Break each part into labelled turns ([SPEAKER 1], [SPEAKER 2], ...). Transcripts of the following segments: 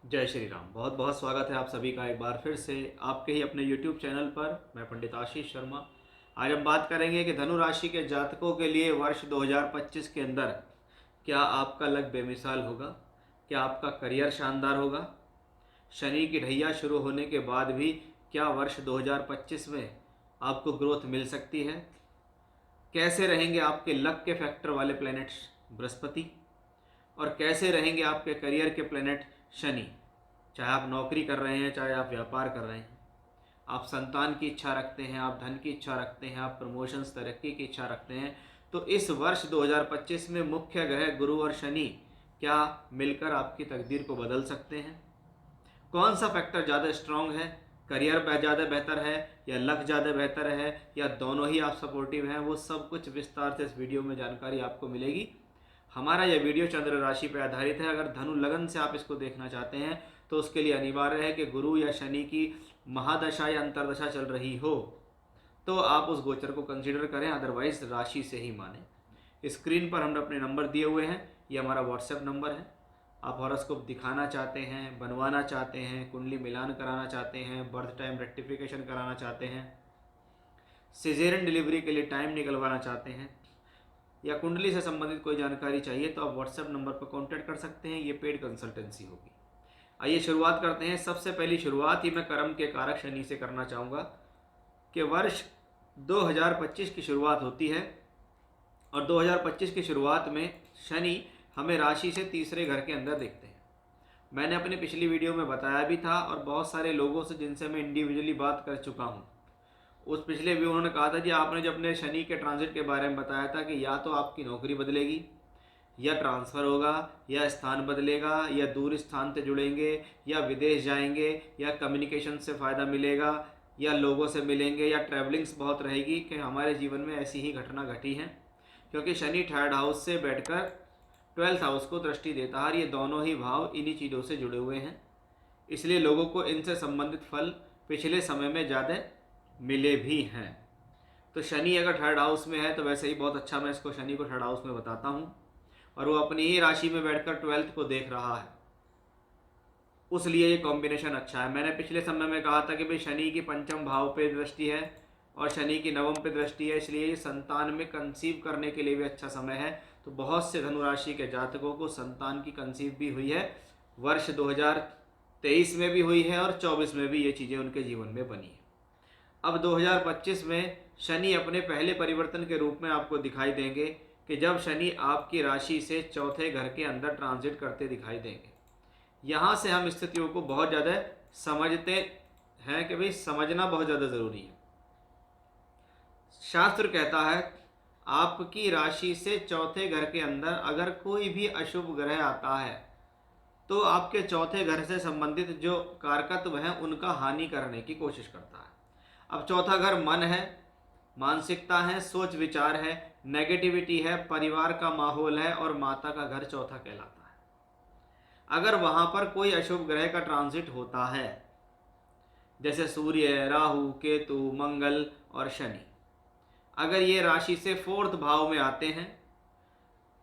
[SPEAKER 1] जय श्री राम। बहुत बहुत स्वागत है आप सभी का एक बार फिर से आपके ही अपने YouTube चैनल पर। मैं पंडित आशीष शर्मा। आज हम बात करेंगे कि धनु राशि के जातकों के लिए वर्ष 2025 के अंदर क्या आपका लक बेमिसाल होगा, क्या आपका करियर शानदार होगा, शनि की ढैया शुरू होने के बाद भी क्या वर्ष 2025 में आपको ग्रोथ मिल सकती है, कैसे रहेंगे आपके लक के फैक्टर वाले प्लैनेट्स बृहस्पति, और कैसे रहेंगे आपके करियर के प्लैनेट शनि। चाहे आप नौकरी कर रहे हैं, चाहे आप व्यापार कर रहे हैं, आप संतान की इच्छा रखते हैं, आप धन की इच्छा रखते हैं, आप प्रमोशंस तरक्की की इच्छा रखते हैं, तो इस वर्ष 2025 में मुख्य ग्रह गुरु और शनि क्या मिलकर आपकी तकदीर को बदल सकते हैं। कौन सा फैक्टर ज़्यादा स्ट्रांग है, करियर ज़्यादा बेहतर है या लक ज़्यादा बेहतर है या दोनों ही आप सपोर्टिव हैं, वो सब कुछ विस्तार से इस वीडियो में जानकारी आपको मिलेगी। हमारा यह वीडियो चंद्र राशि पर आधारित है। अगर धनु लगन से आप इसको देखना चाहते हैं तो उसके लिए अनिवार्य है कि गुरु या शनि की महादशा या अंतरदशा चल रही हो तो आप उस गोचर को कंसीडर करें, अदरवाइज राशि से ही माने। स्क्रीन पर हमने अपने नंबर दिए हुए हैं, ये हमारा व्हाट्सएप नंबर है। आप हॉरोस्कोप दिखाना चाहते हैं, बनवाना चाहते हैं, कुंडली मिलान कराना चाहते हैं, बर्थ टाइम रेक्टिफिकेशन कराना चाहते हैं, सिजेरियन डिलीवरी के लिए टाइम निकलवाना चाहते हैं, या कुंडली से संबंधित कोई जानकारी चाहिए तो आप व्हाट्सएप नंबर पर कॉन्टैक्ट कर सकते हैं। ये पेड कंसल्टेंसी होगी। आइए शुरुआत करते हैं। सबसे पहली शुरुआत ही मैं कर्म के कारक शनि से करना चाहूँगा कि वर्ष 2025 की शुरुआत होती है और 2025 की शुरुआत में शनि हमें राशि से तीसरे घर के अंदर देखते हैं। मैंने अपनी पिछली वीडियो में बताया भी था और बहुत सारे लोगों से जिनसे मैं इंडिविजुअली बात कर चुका हूँ, उस पिछले भी उन्होंने कहा था जी आपने जब अपने शनि के ट्रांजिट के बारे में बताया था कि या तो आपकी नौकरी बदलेगी या ट्रांसफ़र होगा या स्थान बदलेगा या दूर स्थान से जुड़ेंगे या विदेश जाएंगे या कम्युनिकेशन से फ़ायदा मिलेगा या लोगों से मिलेंगे या ट्रैवलिंग्स बहुत रहेगी, कि हमारे जीवन में ऐसी ही घटना घटी है। क्योंकि शनि थर्ड हाउस से बैठकर 12th हाउस को दृष्टि देता है और ये दोनों ही भाव इन्हीं चीज़ों से जुड़े हुए हैं, इसलिए लोगों को इनसे संबंधित फल पिछले समय में ज़्यादा मिले भी हैं। तो शनि अगर थर्ड हाउस में है तो वैसे ही बहुत अच्छा मैं इसको शनि को थर्ड हाउस में बताता हूँ, और वो अपनी ही राशि में बैठकर 12th को देख रहा है, उसलिए ये कॉम्बिनेशन अच्छा है। मैंने पिछले समय में कहा था कि भाई शनि की पंचम भाव पे दृष्टि है और शनि की नवम पे दृष्टि है, इसलिए ये संतान में कंसीव करने के लिए भी अच्छा समय है। तो बहुत से धनुराशि के जातकों को संतान की कंसीव भी हुई है, वर्ष 2023 में भी हुई है और 24 में भी ये चीज़ें उनके जीवन में बनी है। अब 2025 में शनि अपने पहले परिवर्तन के रूप में आपको दिखाई देंगे कि जब शनि आपकी राशि से चौथे घर के अंदर ट्रांजिट करते दिखाई देंगे। यहाँ से हम स्थितियों को बहुत ज़्यादा समझते हैं कि भाई समझना बहुत ज़्यादा ज़रूरी है। शास्त्र कहता है आपकी राशि से चौथे घर के अंदर अगर कोई भी अशुभ ग्रह आता है तो आपके चौथे घर से संबंधित जो कारकत्व हैं उनका हानि करने की कोशिश करता है। अब चौथा घर मन है, मानसिकता है, सोच विचार है, नेगेटिविटी है, परिवार का माहौल है और माता का घर चौथा कहलाता है। अगर वहाँ पर कोई अशुभ ग्रह का ट्रांजिट होता है, जैसे सूर्य, राहु, केतु, मंगल और शनि, अगर ये राशि से फोर्थ भाव में आते हैं,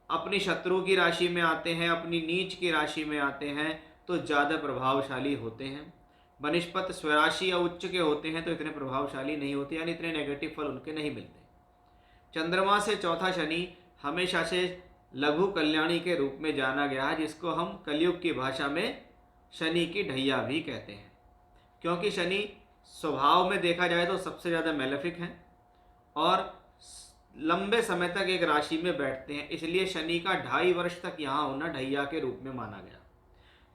[SPEAKER 1] अपनी शत्रु की राशि में आते हैं, अपनी नीच की राशि में आते हैं, तो ज़्यादा प्रभावशाली होते हैं। बनिष्पत स्वराशि या उच्च के होते हैं तो इतने प्रभावशाली नहीं होते, यानी इतने नेगेटिव फल उनके नहीं मिलते। चंद्रमा से चौथा शनि हमेशा से लघु कल्याणी के रूप में जाना गया है, जिसको हम कलयुग की भाषा में शनि की ढैया भी कहते हैं, क्योंकि शनि स्वभाव में देखा जाए तो सबसे ज़्यादा मैलेफिक हैं और लंबे समय तक एक राशि में बैठते हैं, इसलिए शनि का 2.5 वर्ष तक यहाँ होना ढैया के रूप में माना गया।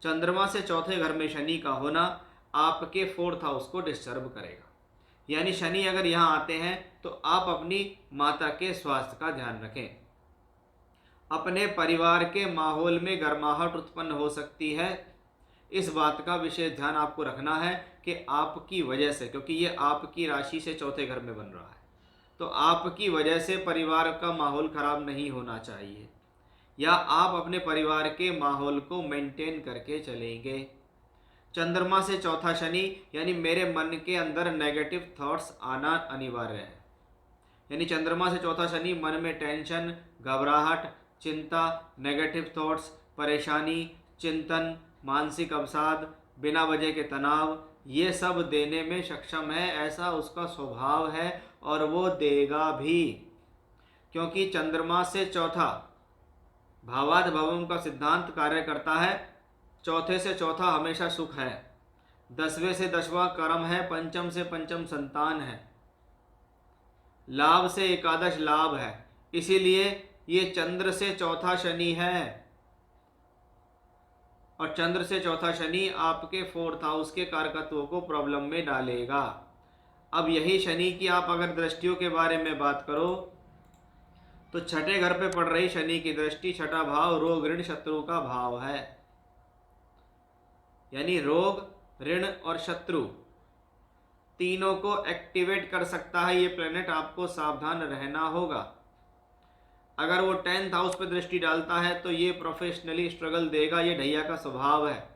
[SPEAKER 1] चंद्रमा से चौथे घर में शनि का होना आपके फोर्थ हाउस को डिस्टर्ब करेगा, यानी शनि अगर यहाँ आते हैं तो आप अपनी माता के स्वास्थ्य का ध्यान रखें। अपने परिवार के माहौल में गर्माहट उत्पन्न हो सकती है, इस बात का विशेष ध्यान आपको रखना है कि आपकी वजह से, क्योंकि ये आपकी राशि से चौथे घर में बन रहा है, तो आपकी वजह से परिवार का माहौल खराब नहीं होना चाहिए, या आप अपने परिवार के माहौल को मेंटेन करके चलेंगे। चंद्रमा से चौथा शनि यानी मेरे मन के अंदर नेगेटिव थॉट्स आना अनिवार्य है, यानी चंद्रमा से चौथा शनि मन में टेंशन, घबराहट, चिंता, नेगेटिव थॉट्स, परेशानी, चिंतन, मानसिक अवसाद, बिना वजह के तनाव, ये सब देने में सक्षम है, ऐसा उसका स्वभाव है और वो देगा भी। क्योंकि चंद्रमा से चौथा भावाद भवम का सिद्धांत कार्य करता है। चौथे से चौथा हमेशा सुख है, 10वें से 10वां कर्म है, पंचम से पंचम संतान है, लाभ से एकादश लाभ है। इसीलिए ये चंद्र से चौथा शनि है और चंद्र से चौथा शनि आपके 4th हाउस के कारकत्वों को प्रॉब्लम में डालेगा। अब यही शनि की आप अगर दृष्टियों के बारे में बात करो तो छठे घर पे पड़ रही शनि की दृष्टि, छठा भाव रोग ऋण शत्रु का भाव है। यानी रोग, ऋण और शत्रु तीनों को एक्टिवेट कर सकता है ये प्लेनेट, आपको सावधान रहना होगा। अगर वो 10th हाउस पे दृष्टि डालता है तो ये प्रोफेशनली स्ट्रगल देगा, ये ढैया का स्वभाव है।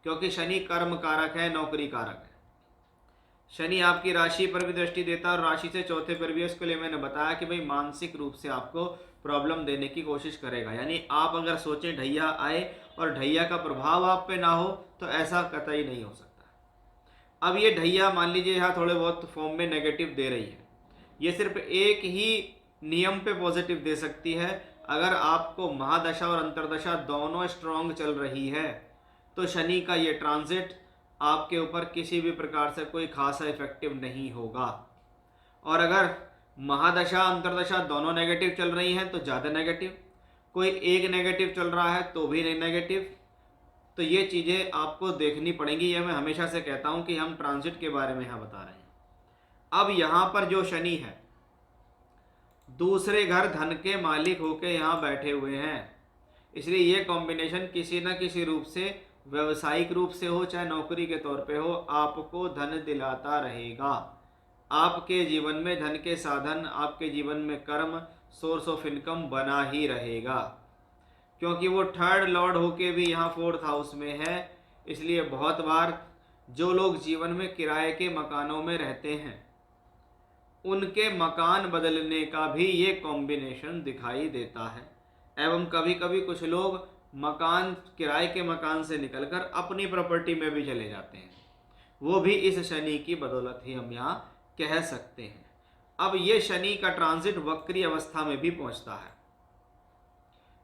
[SPEAKER 1] क्योंकि शनि कर्म कारक है, नौकरी कारक है। शनि आपकी राशि पर भी दृष्टि देता है और राशि से चौथे पर भी। इसके लिए मैंने बताया कि भाई मानसिक रूप से आपको प्रॉब्लम देने की कोशिश करेगा। यानी आप अगर सोचें ढैया आए और ढैया का प्रभाव आप पे ना हो तो ऐसा कतई नहीं हो सकता। अब ये ढैया मान लीजिए यहाँ थोड़े बहुत फॉर्म में नेगेटिव दे रही है, ये सिर्फ एक ही नियम पे पॉजिटिव दे सकती है। अगर आपको महादशा और अंतरदशा दोनों स्ट्रांग चल रही है तो शनि का ये ट्रांजिट आपके ऊपर किसी भी प्रकार से कोई खासा इफेक्टिव नहीं होगा। और अगर महादशा अंतरदशा दोनों नेगेटिव चल रही हैं तो ज़्यादा नेगेटिव, कोई एक नेगेटिव चल रहा है तो भी नहीं नेगेटिव। तो ये चीज़ें आपको देखनी पड़ेंगी। ये मैं हमेशा से कहता हूँ कि हम ट्रांजिट के बारे में यहाँ बता रहे हैं। अब यहाँ पर जो शनि है दूसरे घर धन के मालिक होके यहाँ बैठे हुए हैं, इसलिए ये कॉम्बिनेशन किसी न किसी रूप से, व्यवसायिक रूप से हो चाहे नौकरी के तौर पे हो, आपको धन दिलाता रहेगा। आपके जीवन में धन के साधन, आपके जीवन में कर्म, सोर्स ऑफ इनकम बना ही रहेगा। क्योंकि वो 3rd लॉर्ड होके भी यहाँ 4th हाउस में है। इसलिए बहुत बार जो लोग जीवन में किराए के मकानों में रहते हैं उनके मकान बदलने का भी ये कॉम्बिनेशन दिखाई देता है। एवं कभी कभी कुछ लोग मकान, किराए के मकान से निकलकर अपनी प्रॉपर्टी में भी चले जाते हैं, वो भी इस शनि की बदौलत ही हम यहाँ कह सकते हैं। अब ये शनि का ट्रांजिट वक्री अवस्था में भी पहुंचता है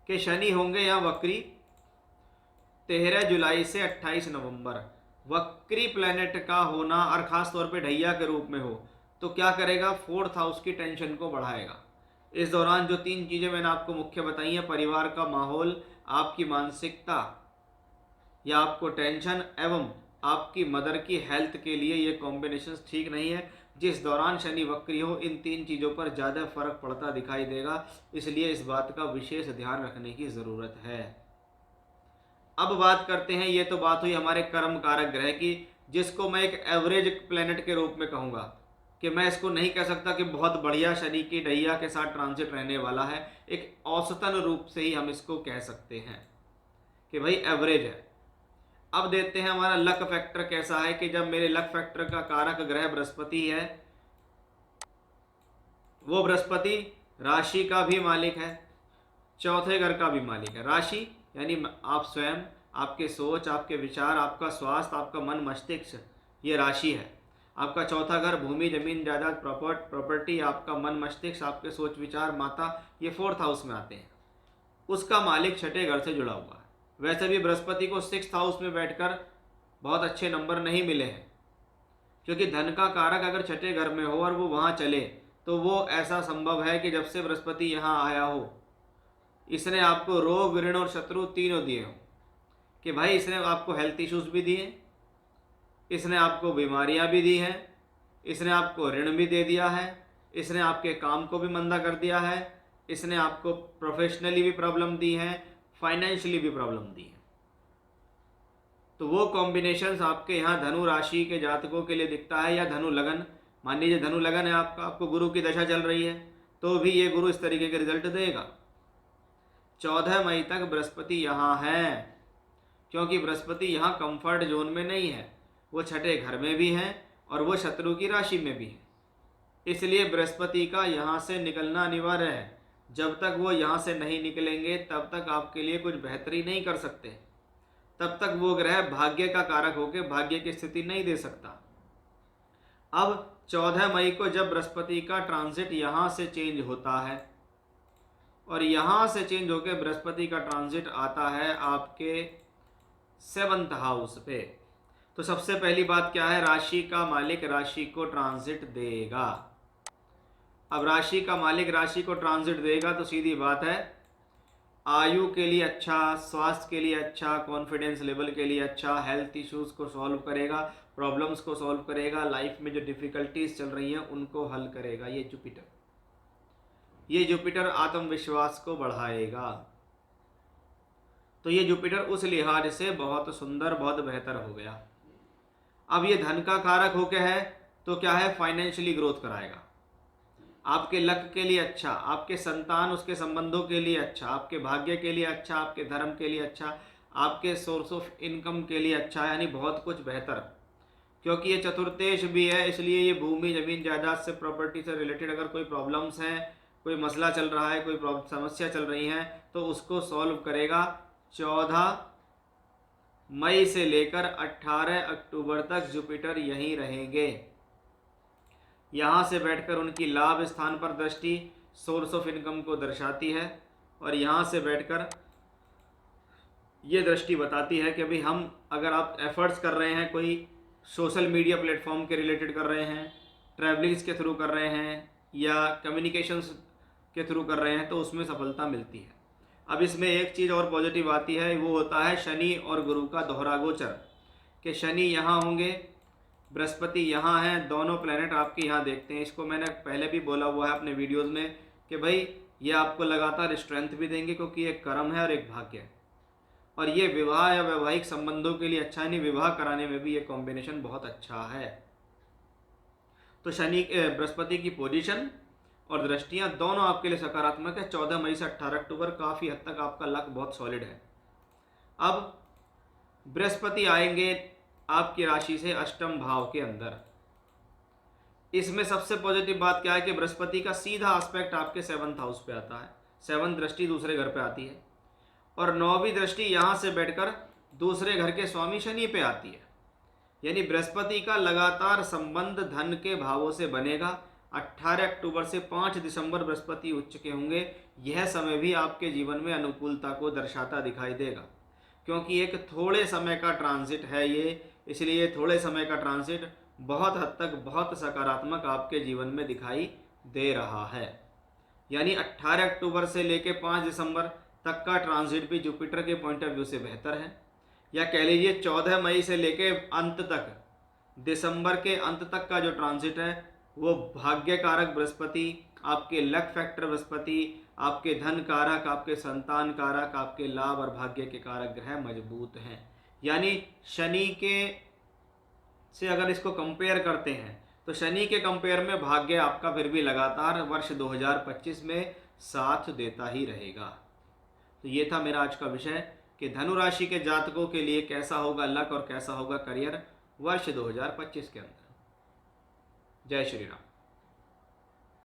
[SPEAKER 1] कि शनि होंगे यहाँ वक्री 13 जुलाई से 28 नवंबर। वक्री प्लेनेट का होना और खास तौर पे ढैया के रूप में हो तो क्या करेगा, 4th हाउस की टेंशन को बढ़ाएगा। इस दौरान जो 3 चीज़ें मैंने आपको मुख्य बताई हैं, परिवार का माहौल, आपकी मानसिकता या आपको टेंशन एवं आपकी मदर की हेल्थ के लिए ये कॉम्बिनेशन ठीक नहीं है। जिस दौरान शनि वक्री हो इन 3 चीज़ों पर ज़्यादा फर्क पड़ता दिखाई देगा, इसलिए इस बात का विशेष ध्यान रखने की ज़रूरत है। अब बात करते हैं, ये तो बात हुई हमारे कर्म कारक ग्रह की, जिसको मैं एक एवरेज प्लेनेट के रूप में कहूँगा कि मैं इसको नहीं कह सकता कि बहुत बढ़िया शनि की ढैया के साथ ट्रांजिट रहने वाला है। एक औसतन रूप से ही हम इसको कह सकते हैं कि भाई एवरेज है। अब देखते हैं हमारा लक फैक्टर कैसा है कि जब मेरे लक फैक्टर का कारक ग्रह बृहस्पति है, वो बृहस्पति राशि का भी मालिक है, चौथे घर का भी मालिक है। राशि यानी आप स्वयं, आपके सोच, आपके विचार, आपका स्वास्थ्य, आपका मन मस्तिष्क, ये राशि है। आपका चौथा घर भूमि, जमीन, जायदाद, प्रॉपर्टी, आपका मन मस्तिष्क, आपके सोच विचार, माता, ये 4th हाउस में आते हैं। उसका मालिक छठे घर से जुड़ा हुआ है। वैसे भी बृहस्पति को 6th हाउस में बैठकर बहुत अच्छे नंबर नहीं मिले हैं, क्योंकि धन का कारक अगर छठे घर में हो और वो वहाँ चले तो वो ऐसा संभव है कि जब से बृहस्पति यहाँ आया हो इसने आपको रोग, ऋण और शत्रु तीनों दिए हों। कि भाई इसने आपको हेल्थ इश्यूज भी दिए, इसने आपको बीमारियां भी दी हैं, इसने आपको ऋण भी दे दिया है, इसने आपके काम को भी मंदा कर दिया है, इसने आपको प्रोफेशनली भी प्रॉब्लम दी है, फाइनेंशियली भी प्रॉब्लम दी है। तो वो कॉम्बिनेशंस आपके यहाँ धनु राशि के जातकों के लिए दिखता है, या धनु लगन, मान लीजिए धनु लगन है आपका, आपको गुरु की दशा चल रही है तो भी ये गुरु इस तरीके के रिजल्ट देगा। 14 मई तक बृहस्पति यहाँ है, क्योंकि बृहस्पति यहाँ कंफर्ट जोन में नहीं है, वो छठे घर में भी हैं और वो शत्रु की राशि में भी है। इसलिए बृहस्पति का यहाँ से निकलना अनिवार्य है। जब तक वो यहाँ से नहीं निकलेंगे तब तक आपके लिए कुछ बेहतरी नहीं कर सकते। तब तक वो ग्रह भाग्य का कारक होकर भाग्य की स्थिति नहीं दे सकता। अब 14 मई को जब बृहस्पति का ट्रांजिट यहाँ से चेंज होता है और यहाँ से चेंज होकर बृहस्पति का ट्रांजिट आता है आपके 7th हाउस पे, तो सबसे पहली बात क्या है, राशि का मालिक राशि को ट्रांजिट देगा। अब राशि का मालिक राशि को ट्रांजिट देगा तो सीधी बात है, आयु के लिए अच्छा, स्वास्थ्य के लिए अच्छा, कॉन्फिडेंस लेवल के लिए अच्छा, हेल्थ इश्यूज को सॉल्व करेगा, प्रॉब्लम्स को सॉल्व करेगा, लाइफ में जो डिफिकल्टीज चल रही हैं उनको हल करेगा। ये जुपिटर आत्मविश्वास को बढ़ाएगा। तो ये जुपिटर उस लिहाज से बहुत सुंदर, बहुत बेहतर हो गया। अब ये धन का कारक होके है तो क्या है, फाइनेंशियली ग्रोथ कराएगा, आपके लक के लिए अच्छा, आपके संतान उसके संबंधों के लिए अच्छा, आपके भाग्य के लिए अच्छा, आपके धर्म के लिए अच्छा, आपके सोर्स ऑफ इनकम के लिए अच्छा, यानी बहुत कुछ बेहतर। क्योंकि ये चतुर्थेश भी है, इसलिए ये भूमि, जमीन, जायदाद से, प्रॉपर्टी से रिलेटेड अगर कोई प्रॉब्लम्स हैं, कोई मसला चल रहा है, कोई समस्या चल रही है, तो उसको सॉल्व करेगा। 14 मई से लेकर 18 अक्टूबर तक जुपिटर यहीं रहेंगे। यहाँ से बैठकर उनकी लाभ स्थान पर दृष्टि सोर्स ऑफ इनकम को दर्शाती है और यहाँ से बैठकर ये दृष्टि बताती है कि भाई हम, अगर आप एफर्ट्स कर रहे हैं, कोई सोशल मीडिया प्लेटफॉर्म के रिलेटेड कर रहे हैं, ट्रैवलिंग्स के थ्रू कर रहे हैं या कम्युनिकेशंस के थ्रू कर रहे हैं, तो उसमें सफलता मिलती है। अब इसमें एक चीज़ और पॉजिटिव आती है, वो होता है शनि और गुरु का दोहरा गोचर, कि शनि यहाँ होंगे, बृहस्पति यहाँ हैं, दोनों प्लैनेट आपके यहाँ देखते हैं। इसको मैंने पहले भी बोला हुआ है अपने वीडियोज़ में कि भाई ये आपको लगातार स्ट्रेंथ भी देंगे, क्योंकि एक कर्म है और एक भाग्य है, और ये विवाह या वैवाहिक संबंधों के लिए अच्छा, नहीं विवाह कराने में भी ये कॉम्बिनेशन बहुत अच्छा है। तो शनि, बृहस्पति की पोजीशन और दृष्टियां दोनों आपके लिए सकारात्मक है। 14 मई से 18 अक्टूबर काफ़ी हद तक आपका लक बहुत सॉलिड है। अब बृहस्पति आएंगे आपकी राशि से अष्टम भाव के अंदर। इसमें सबसे पॉजिटिव बात क्या है कि बृहस्पति का सीधा एस्पेक्ट आपके 7th हाउस पे आता है, 7th दृष्टि दूसरे घर पे आती है, और 9वीं दृष्टि यहाँ से बैठकर दूसरे घर के स्वामी शनि पे आती है। यानी बृहस्पति का लगातार संबंध धन के भावों से बनेगा। 18 अक्टूबर से 5 दिसंबर बृहस्पति उच्च के होंगे। यह समय भी आपके जीवन में अनुकूलता को दर्शाता दिखाई देगा, क्योंकि एक थोड़े समय का ट्रांजिट है ये, इसलिए थोड़े समय का ट्रांजिट बहुत हद तक बहुत सकारात्मक आपके जीवन में दिखाई दे रहा है। यानी 18 अक्टूबर से लेकर 5 दिसंबर तक का ट्रांजिट भी जुपिटर के पॉइंट ऑफ व्यू से बेहतर है, या कह लीजिए 14 मई से लेकर अंत तक, दिसंबर के अंत तक का जो ट्रांजिट है वो भाग्य कारक बृहस्पति, आपके लक फैक्टर बृहस्पति, आपके धन कारक, आपके संतान कारक, आपके लाभ और भाग्य के कारक ग्रह मजबूत हैं। यानी शनि के से अगर इसको कंपेयर करते हैं तो शनि के कंपेयर में भाग्य आपका फिर भी लगातार वर्ष 2025 में साथ देता ही रहेगा। तो ये था मेरा आज का विषय कि धनु राशि के जातकों के लिए कैसा होगा लक और कैसा होगा करियर वर्ष 2025 के अंदर। जय श्री राम।